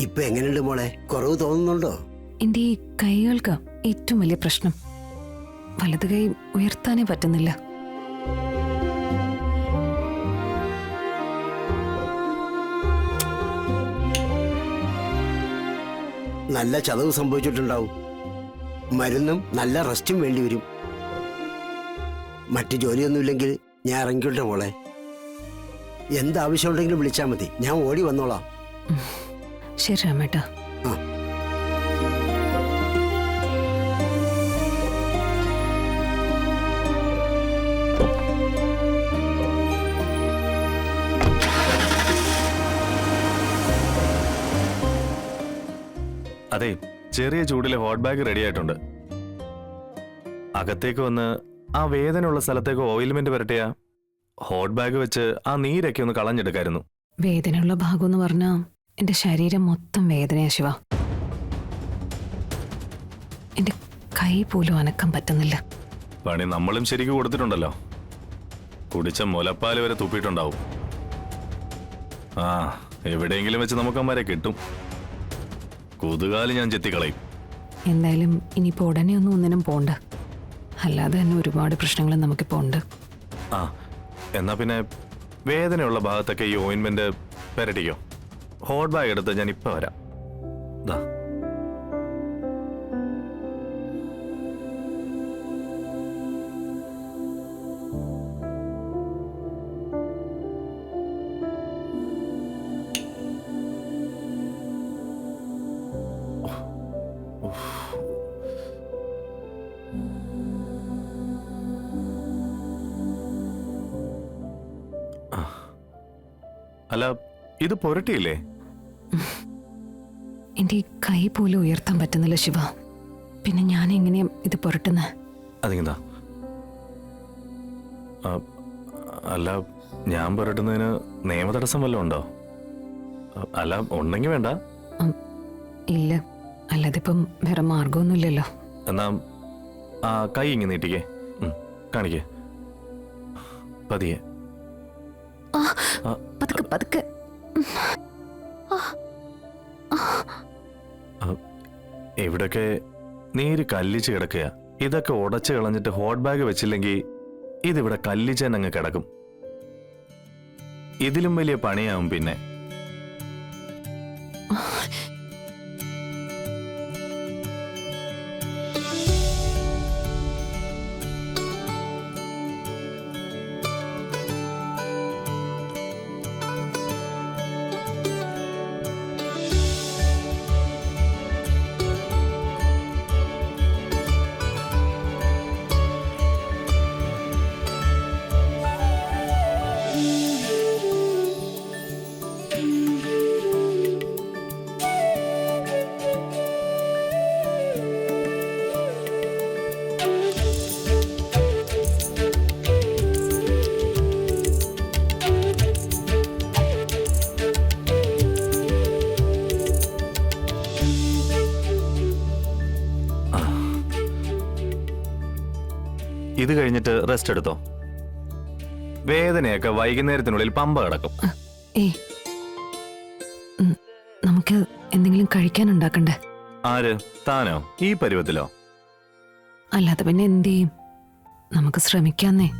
ഇപ്പൊ എങ്ങനെയുണ്ട് മോളെ? കുറവ് തോന്നുന്നുണ്ടോ? എന്റെ ഈ കൈകൾക്ക് ഏറ്റവും വലിയ പ്രശ്നം. വലത് കൈ ഉയർത്താനേ പറ്റുന്നില്ല. നല്ല ചതവ് സംഭവിച്ചിട്ടുണ്ടാവും. മരുന്നും നല്ല റെസ്റ്റും വേണ്ടി വരും. മറ്റു ജോലിയൊന്നുമില്ലെങ്കിൽ ഞാൻ ഇറങ്ങിക്കോട്ടെ മോളെ. എന്താവശ്യമുണ്ടെങ്കിലും വിളിച്ചാൽ മതി, ഞാൻ ഓടി വന്നോളാം. ശരി രാമേട്ടാ. അതെ, ചെറിയ ചൂടിലെ ഹോട്ട് ബാഗ് റെഡി ആയിട്ടുണ്ട്. അകത്തേക്ക് വന്ന് ആ വേദനയുള്ള സ്ഥലത്തേക്ക് ഓയിൽമെന്റ് പുരട്ടിയ ഹോട്ട് ബാഗ് വെച്ച് ആ നീരൊക്കെ ഒന്ന് കളഞ്ഞെടുക്കായിരുന്നു. വേദനയുള്ള ഭാഗം എന്ന് പറഞ്ഞാ എന്റെ ശരീരം മൊത്തം വേദനയാ ശിവ. എന്റെ കൈ പോലും അനക്കാൻ പറ്റുന്നില്ല. പണി നമ്മളും ശരിക്കും കൊടുത്തിട്ടുണ്ടല്ലോ. കുടിച്ച മുലപ്പാല് വരെ തുപ്പിയിട്ടുണ്ടാവും. ആ, എവിടെയെങ്കിലും വെച്ച് നമുക്കന്മാരെ കിട്ടും. കൊതുകാല് ഞാൻ ചെത്തിക്കളയും. എന്തായാലും ഇനിയിപ്പോ ഉടനെ ഒന്നിനും പോണ്ട. അല്ലാതെ തന്നെ ഒരുപാട് പ്രശ്നങ്ങൾ നമുക്കിപ്പോ ഉണ്ട്. ആ, എന്നാ പിന്നെ വേദനയുള്ള ഭാഗത്തൊക്കെ ഈ ഓയിൻമെന്റ് പുരട്ടിക്കോ. ഹോട്ട് ബാഗ് എടുത്ത് ഞാൻ ഇപ്പൊ വരാം. ദാ. അല്ല, ഇത് പുരട്ടിയില്ലേ? എന്റെ ഈ കൈ പോലും ഉയർത്താൻ പറ്റുന്നില്ല ശിവ. പിന്നെ ഞാൻ എങ്ങനെയാ ഇത് പുരട്ടുന്നത്? അതിങ്ങതാ. അല്ല, ഞാൻ പുരട്ടുന്നതിന് നിയമതടസ്സം വല്ലതും ഉണ്ടോ? അല്ല, ഉണ്ടെങ്കിൽ വേണ്ട. ഇല്ല, അല്ലാതിപ്പം വേറെ മാർഗമൊന്നുമില്ലല്ലോ. എന്നാ ആ കൈ ഇങ്ങ് നീട്ടിക്കേ. കാണിക്കേ, പതിയെ. പതുക്കെ പതുക്കെ. ഇവിടൊക്കെ നീര് കല്ലിച്ച് കിടക്കുക. ഇതൊക്കെ ഉടച്ച് കളഞ്ഞിട്ട് ഹോട്ട് ബാഗ് വെച്ചില്ലെങ്കിൽ ഇതിവിടെ കല്ലിച്ച് തന്നെ അങ്ങ് കിടക്കും. ഇതിലും വലിയ പണിയാവും പിന്നെ. ഇത് കഴിഞ്ഞിട്ട് റെസ്റ്റ് എടുത്തോ. വേദനയൊക്കെ വൈകുന്നേരത്തിനുള്ളിൽ പമ്പ കിടക്കും. നമുക്ക് എന്തെങ്കിലും കഴിക്കാൻ ഉണ്ടാക്കണ്ടേ? ആര്? താനോ? ഈ പരുവത്തിലോ? അല്ലാതെ പിന്നെ എന്ത് ചെയ്യും? നമുക്ക് ശ്രമിക്കാന്നേ.